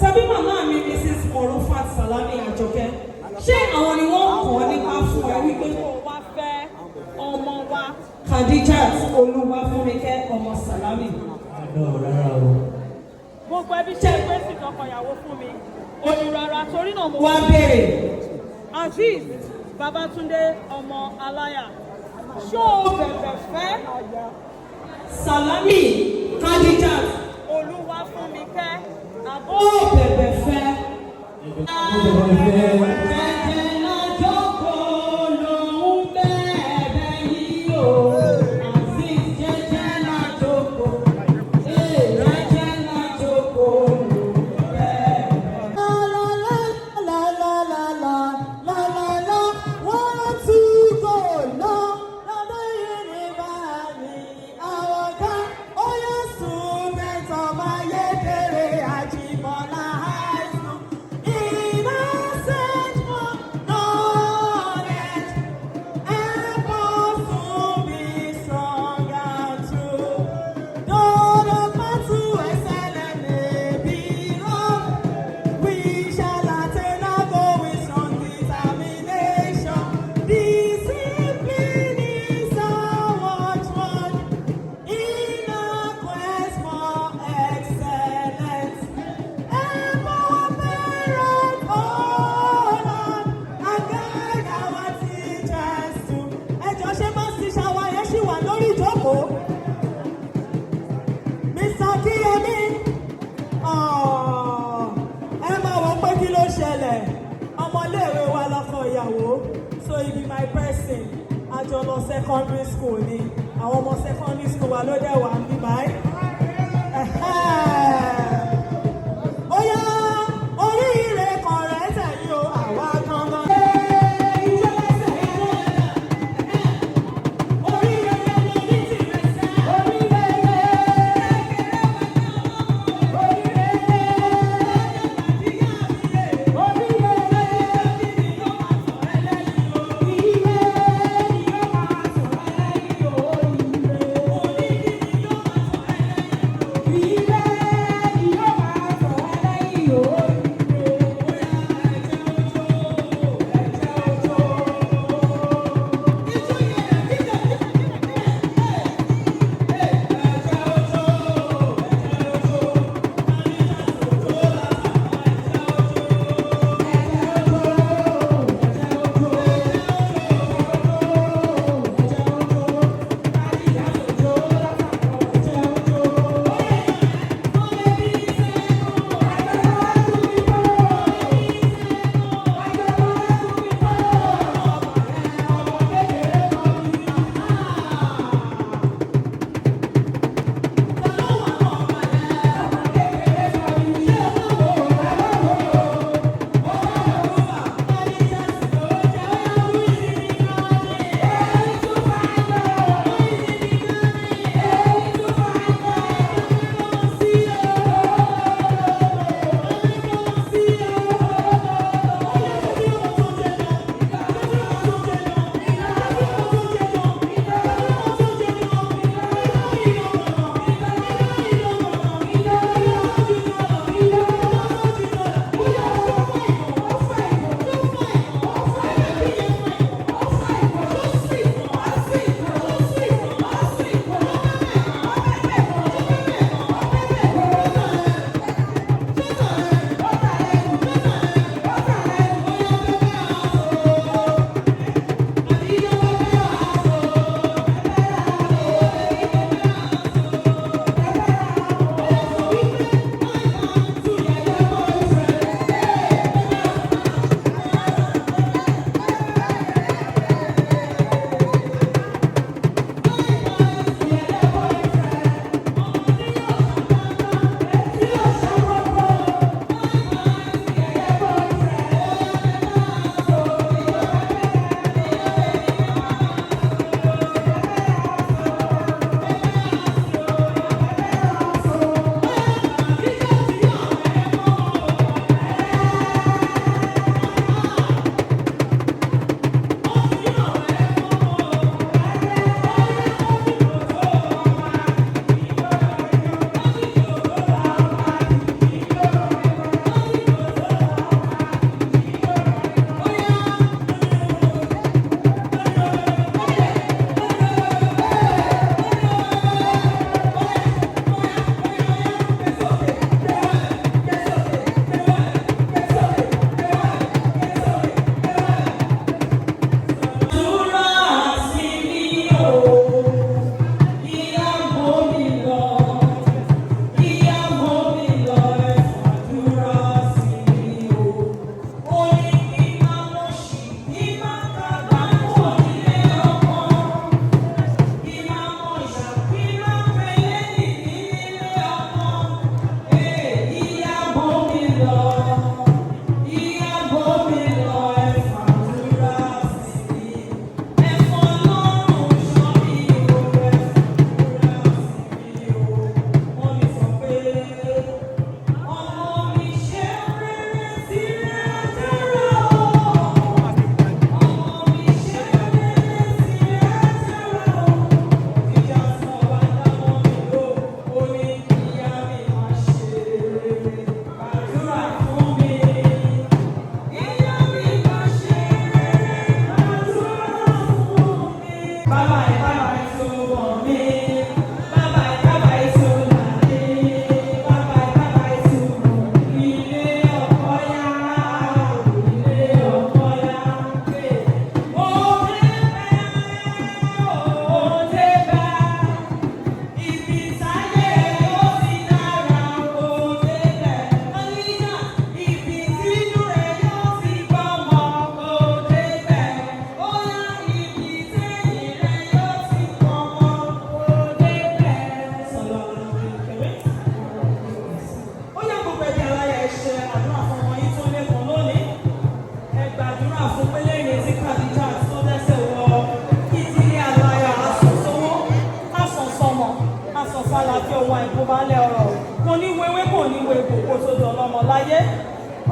tàbí màmá mi Mrs. Morufat Salami Àjọkẹ́ ṣé àwọn ni wọ́n kọ́ nípa fún ẹ wípé kó wá fẹ́ ọmọ wa Khadijat Olúwafúnmikẹ́ ọmọ Salami. Rárá o. Gbogbo ẹbí ṣe pé sì tọkọyàwó fún mi onírara torí náà mo wá béèrè. Azeez Babatunde ọmọ Aláyà ṣó o bẹ̀bẹ̀ fẹ́ Salami Khadijat Olúwafúnmikẹ́ àbó bẹ̀bẹ̀ fẹ́. So he be my person. Àjọlọ secondary school ni àwọn ọmọ secondary school wa ló dẹ̀ wá ń bí báyìí. Óyá oríire kan rẹ̀ tẹ̀yìn o àwa gangan.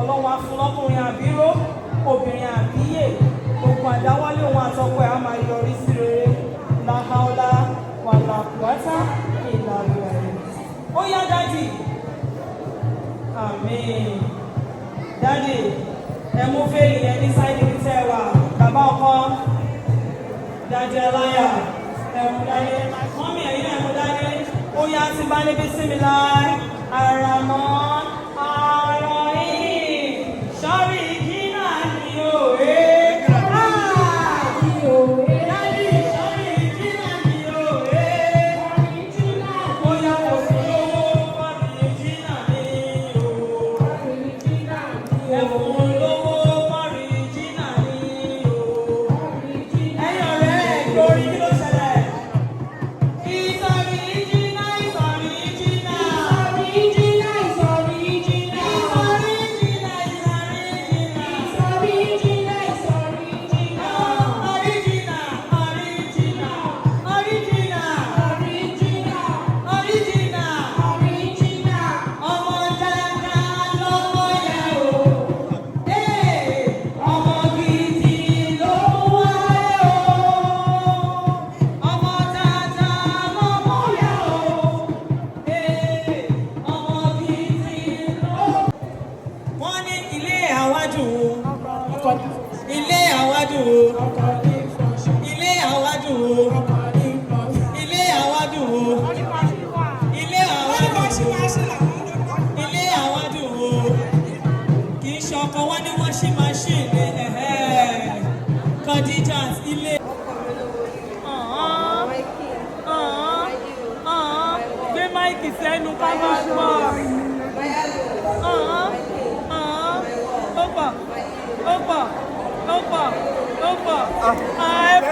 Ọlọ́run á fún lọ́kùnrin àbíró, obìnrin àbíyè, gbogbo àdáwọ́lé òun àtọkọ ẹ̀ á máa yọrí sí rere. Láhàólá wàlà wátá ìlànà rẹ̀. Ó yá dádì. Àmín. Dádì, ẹ mú fèlì yẹn ní sáìdì bí tẹ́ ẹ wà. Bàbá ọkọ, dádì ẹláyà, ẹ mú dádì. Mọ́mí ẹ̀yin náà ẹ mú dádì. Ó yá ti bá níbi sí mi láì. Àràmọ́. Sẹ́nu ká máa gbọ́. Ó pọ̀, ó pọ̀, ó pọ̀, ó pọ̀.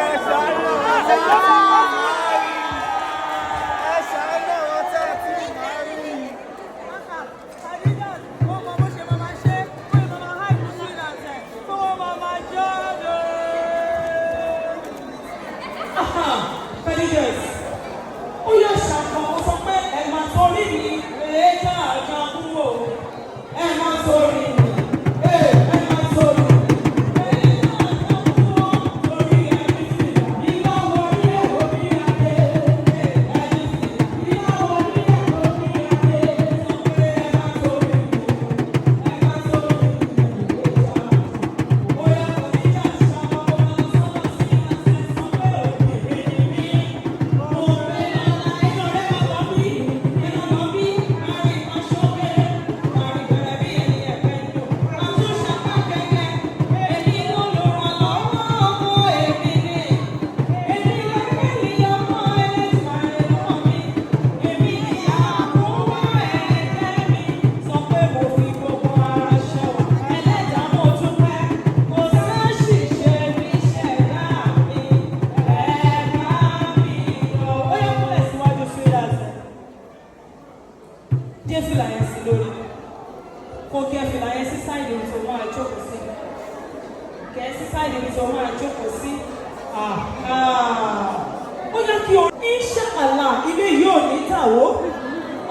kí o Inshallah ilé yóò ní tàwó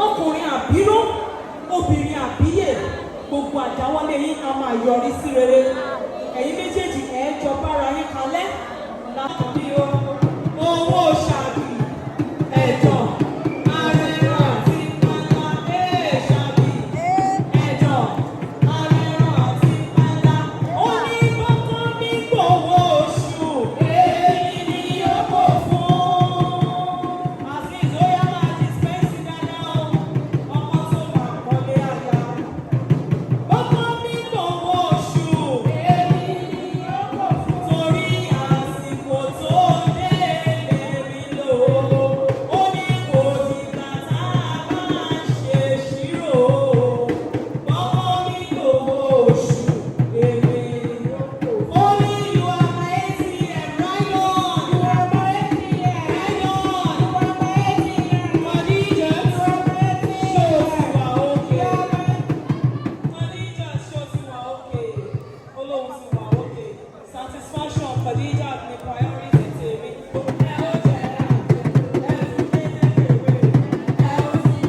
ọkùnrin àbíró obìnrin àbíyè gbogbo àdáwọ́lé yín á máa yọrí sí rere ẹ̀yin méjèèjì ẹ̀ jọ bára yín kalẹ̀ láti bí owó ṣàbí ẹ̀jọ̀ arẹ̀rọ̀ àti pálá ṣàbí ẹ̀jọ̀ arẹ̀rọ̀ àti pálá ó ní bọ́kọ́ ní gbòòwò oṣù èyí ni yóò kó fún àti ìzóyà máa dispense dáadáa ọmọ tó wà kọ́lé àyà bọ́kọ́ ní gbòòwò oṣù èyí ni yóò kó fún torí àsìkò tó dé lèmi lò ó ní kò dìgbà tá a bá ṣe ṣírò bọ́kọ́ ní gbòòwò oṣù èmi only you are my ATM right on you are my ATM right on you are my ATM Khadija you are my ATM show ti wà okay Khadija show ti wà okay olóhùn ti wà okay satisfaction Khadija ni priority tèmi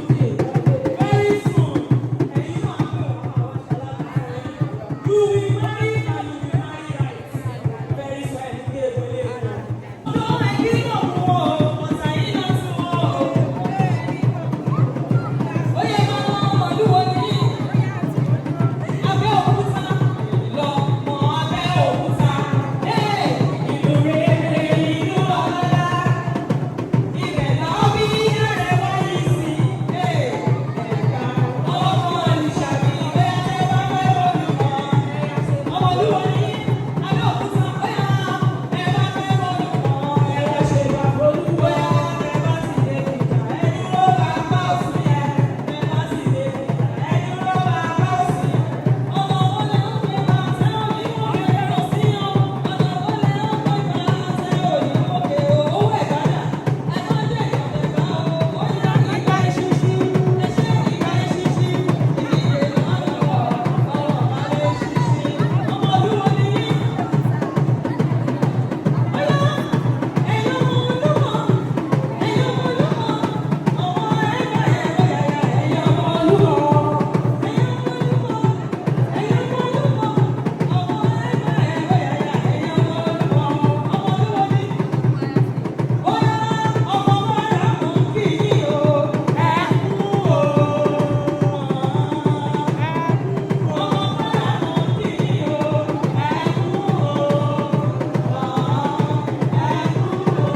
very soon ẹ̀yin máa ń bẹ̀rẹ̀ àwọn aṣáláńgá you will marry and you will marry right very soon ẹni gbé ìwé ìwé ọ̀dọ́ ẹ̀gbẹ́ náà mú ọ ọ̀tá yìí náà tún ọ ó yẹ ká lọ́wọ́ ọdúnwó ní Abẹ́òkúta lọ́mọ Abẹ́òkúta ìlú rere ìlú ọlọ́lá ibẹ̀ náà bí Arẹwà yìí sí ẹ̀ka ọmọ ìṣàbí bẹ́ẹ̀ bá fẹ́ olùkọ́ ọmọlúwa ní Abẹ́òkúta bóyá ẹ bá fẹ́ olùkọ́ ẹ wá ṣe ìgbàgbọ́ bóyá ẹ bá sì lè dìjà ẹ dúró bàbá òsì yẹn ẹ bá sì lè dìjà ẹ dúró bàbá òsì yẹn ọmọ wọlé ọ̀pẹ máa tẹ́ òní wọ́n fẹ́ lọ sí ọ ọmọ wọlé ọ̀pẹ máa tẹ́ òní òkè owó ẹ̀gbádà ẹ má jẹ́ ìyọ̀lẹ̀gbá o ó yá ìgbà ìṣíṣí ẹ ṣe ìgbà ìṣíṣí ìdíje lọ́wọ́ ọwọ́ balẹ̀ ìṣíṣí ọmọlúwo ni yín. Ọ̀yá ẹ̀yin ọmọ olúmọ ẹ̀yin ọmọ olúmọ ọmọ ẹ̀ka ẹ̀rọ yàyà ẹ̀yin ọmọ olúmọ ẹ̀yin ọmọ olúmọ ẹ̀yin ọmọ olúmọ ọmọ ẹ̀ka ẹ̀rọ yàyà ẹ̀yin ọmọ olúmọ ọmọ olúwo ni. Bóyá ọmọ bàrà mú kí yín o ẹ kú o ọmọ bàrà mú kí yín o ẹ kú o ẹ kú o.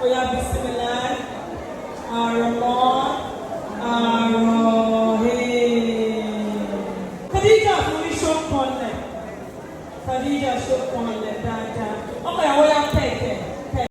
Oya bismillah, Ar-Rahman, Ar-Rahim. Khadija fún mi ṣó kanlẹ̀, Khadija ṣó kanlẹ̀ dáadáa. Ọkọ ìyàwó